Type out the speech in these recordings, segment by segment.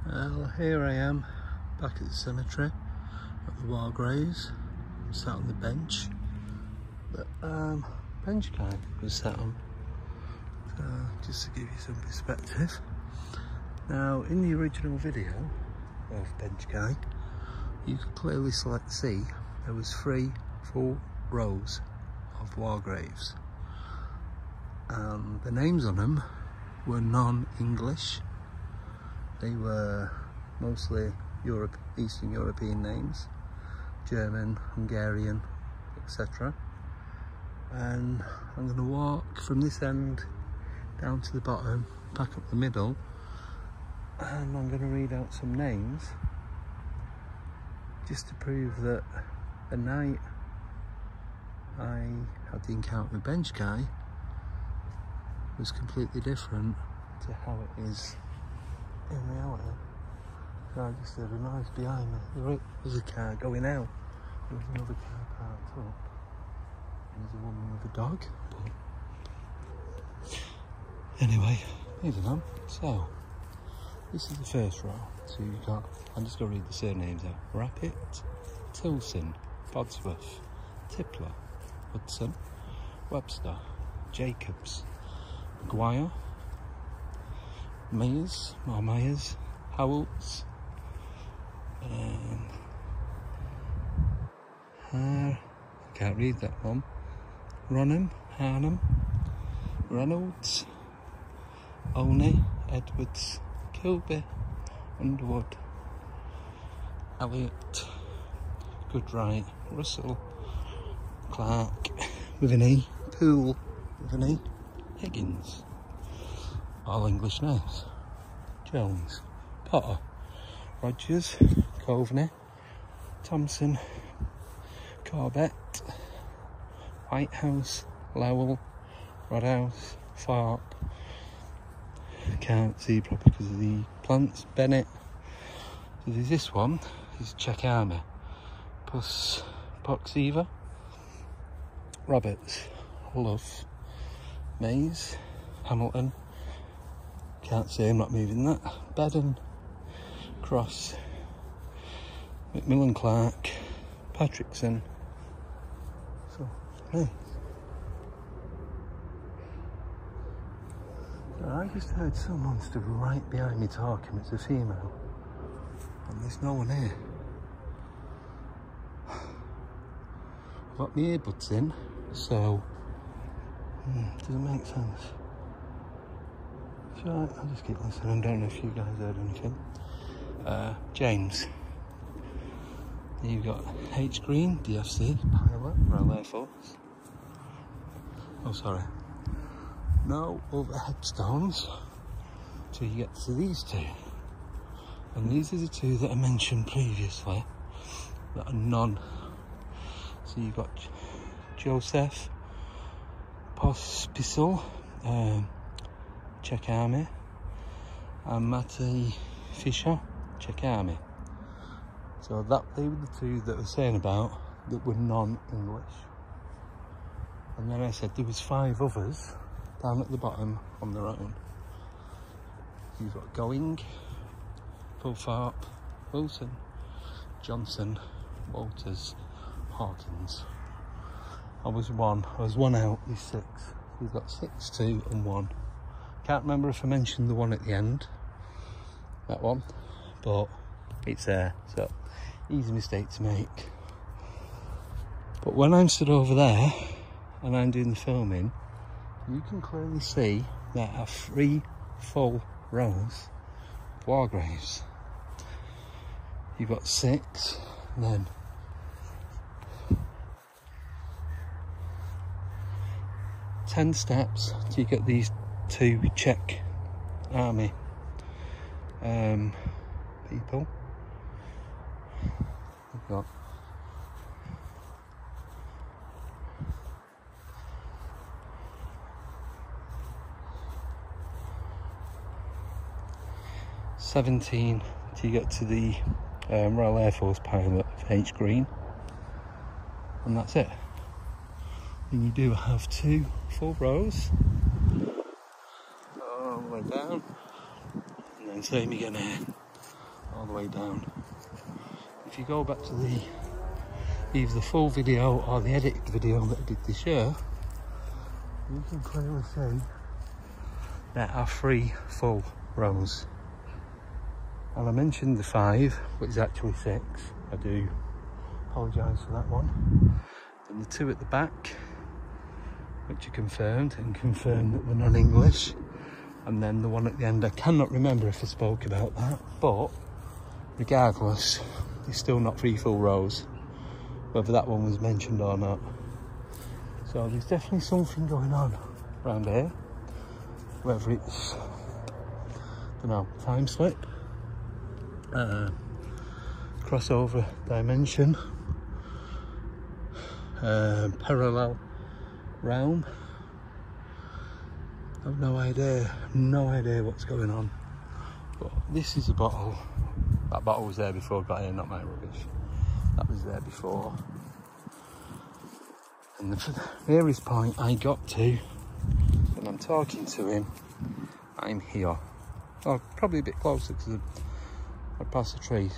Well, here I am back at the cemetery at the war graves. I'm sat on the bench that Benchguy was sat on. So, just to give you some perspective. Now, in the original video of Benchguy, you could clearly see there was 3 full rows of war graves. The names on them were non-English. They were mostly Eastern European names, German, Hungarian, etc. And I'm going to walk from this end down to the bottom, back up the middle, and I'm going to read out some names just to prove that the night I had the encounter with Benchguy was completely different to how it is in reality. So I just heard a noise behind me. There was a car going out. There was another car parked up. There's a woman with a dog. But anyway, moving on. So, this is the first row. So you've got, I'm just going to read the surnames out. Rappit, Tilson, Bodsworth, Tippler, Hudson, Webster, Jacobs, Maguire, Myers, Howells, I can't read that one, Ronham, Harnham, Reynolds, Oney, Edwards, Kilby, Underwood, Elliott, Goodright, Russell, Clark with an E, Poole with an E, Higgins, all English names, Jones, Potter, Rogers, Coveney, Thompson, Corbett, Whitehouse, Lowell, Rodhouse, Farp, can't see properly because of the plants, Bennett. So there's this one, is Czech Army, plus Poxiva, Roberts, Love, Mays, Hamilton, can't see, I'm not moving that, Bedden, Cross, Macmillan Clark, Patrickson. So, hey. So I just heard someone stood right behind me talking, it's a female, and there's no one here. I've got my earbuds in, so doesn't make sense. It's alright, I'll just keep listening. I don't know if you guys heard anything. James. You've got H Green, DFC, Pilot, Royal Air Force. Oh, sorry. No other headstones till you get to these 2. And these are the 2 that I mentioned previously that are non. So you've got Joseph Pospisil, Czech Army, and Matty Fisher, Czech Army. So they were the 2 that I was saying about that were non-English. And then I said there was 5 others down at the bottom on their own. You've got Going, Fulfarp, Wilson, Johnson, Walters, Hawkins. I was one out, there's 6. So you've got 6, 2 and 1. Can't remember if I mentioned the one at the end, that one, but it's there, so easy mistake to make. But when I'm stood over there and I'm doing the filming, you can clearly see there are 3 full rows of war graves. You've got 6, and then 10 steps till you get these 2 Czech Army people. We've got $17 till you get to the Royal Air Force pilot of H Green, and that's it. And you do have 2 full rows all the way down, and then same again here. all the way down. If you go back to the either the full video or the edited video that I did this year, you can clearly see there are 3 full rows. And I mentioned the 5, but it's actually 6. I do apologise for that one. And the 2 at the back, which are confirmed, and confirmed that they're non-English. And then the one at the end, I cannot remember if I spoke about that, but regardless, it's still not 3 full rows, whether that one was mentioned or not. So there's definitely something going on around here, whether it's, I don't know, time slip, crossover dimension, parallel realm. I've no idea what's going on. But this is a bottle. That bottle was there before I got here, not my rubbish. That was there before. And the nearest point I got to, when I'm talking to him, I'm here. Oh, probably a bit closer because I passed the trees.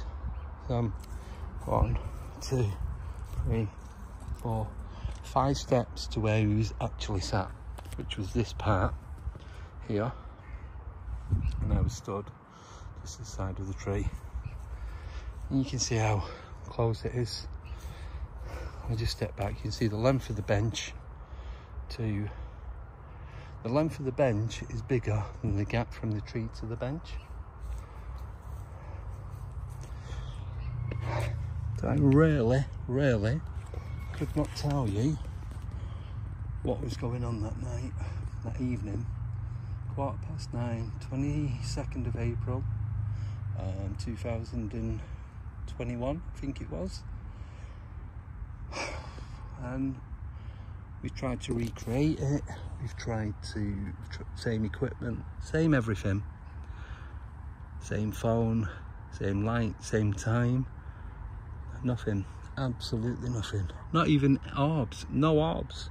So I'm 1, 2, 3, 4, 5 steps to where he was actually sat, which was this part here. And I was stood just to the side of the tree. And you can see how close it is. I just step back, you can see the length of the bench to the length of the bench is bigger than the gap from the tree to the bench. So I really could not tell you what was going on that night, that evening. 9:15, 22nd of April, 2021, I think it was. And we've tried to recreate it, we've tried to, same equipment, same everything. Same phone, same light, same time. Nothing, absolutely nothing. Not even orbs, no orbs.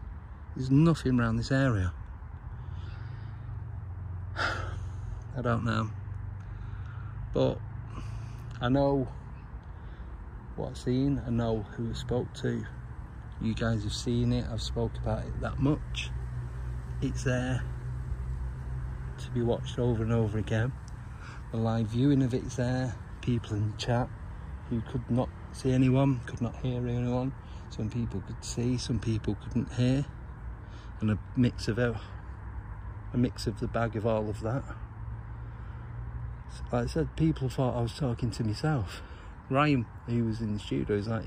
There's nothing around this area. I don't know. But I know what I've seen, I know who I spoke to. You guys have seen it, I've spoke about it that much. It's there to be watched over and over again. The live viewing of it's there. People in the chat who could not see anyone, could not hear anyone. Some people could see, some people couldn't hear. And a mix of the bag of all of that. Like I said, people thought I was talking to myself. Ryan, who was in the studio, is like,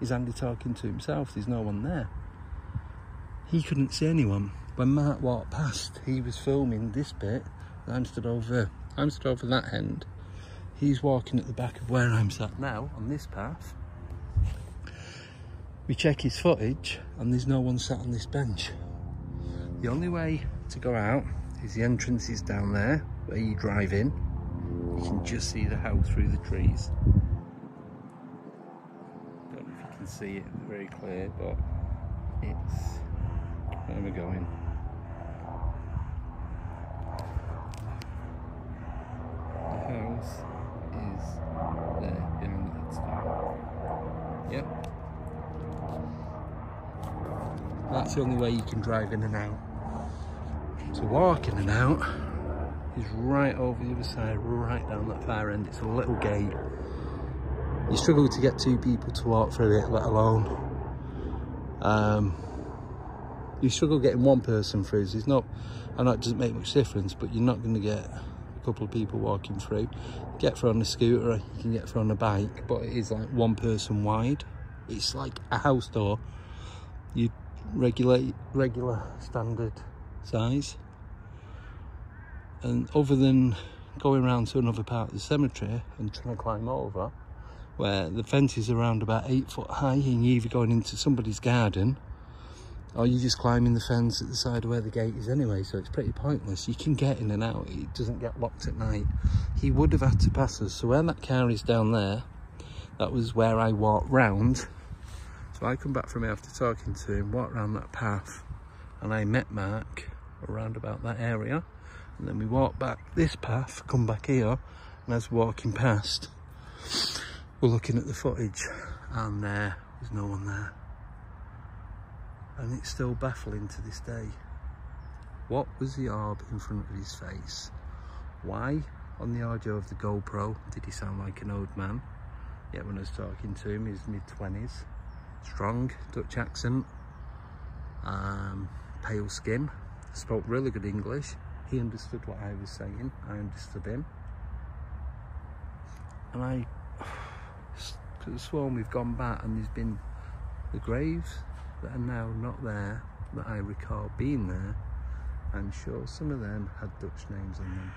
is Andy talking to himself? There's no one there. He couldn't see anyone. When Mark walked past, he was filming this bit. I'm stood over that end. He's walking at the back of where I'm sat now, on this path. We check his footage, and there's no one sat on this bench. The only way to go out is the entrance is down there, where you drive in. You can just see the house through the trees. Don't know if you can see it very clear, but it's where we're going. The house is there behind the headstone. Yep. That's the only way you can drive in and out. To walk in and out is right over the other side, right down that far end. It's a little gate. You struggle to get 2 people to walk through it, let alone you struggle getting 1 person through. So it's not, I know it doesn't make much difference, but you're not going to get a couple of people walking through. Get through on a scooter, you can get through on a bike, but it is like 1 person wide. It's like a house door. You regular standard size. And other than going around to another part of the cemetery and trying to climb over, where the fence is around about 8 foot high, and you're either going into somebody's garden or you're just climbing the fence at the side of where the gate is anyway, so it's pretty pointless. You can get in and out, it doesn't get locked at night. He would have had to pass us, so where that car is down there, that was where I walked round. So I come back from here after talking to him, walked around that path, and I met Mark around about that area. And then we walked back this path, come back here, and as we're walking past, we're looking at the footage and there's no one there. And it's still baffling to this day. What was the orb in front of his face? Why, on the audio of the GoPro, did he sound like an old man? Yet when I was talking to him, he's mid-20s. Strong Dutch accent, pale skin, spoke really good English. He understood what I was saying, I understood him. And I could have sworn we've gone back and there's been the graves that are now not there, that I recall being there. I'm sure some of them had Dutch names on them,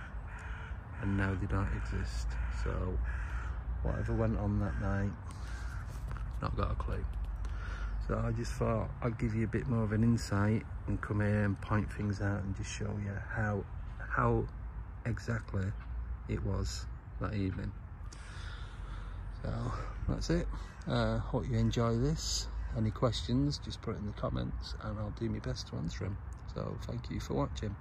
and now they don't exist. So whatever went on that night, not got a clue. So I just thought I'd give you a bit more of an insight and come here and point things out and just show you how exactly it was that evening. So that's it. Hope you enjoy this. Any questions, just put it in the comments and I'll do my best to answer them. So thank you for watching.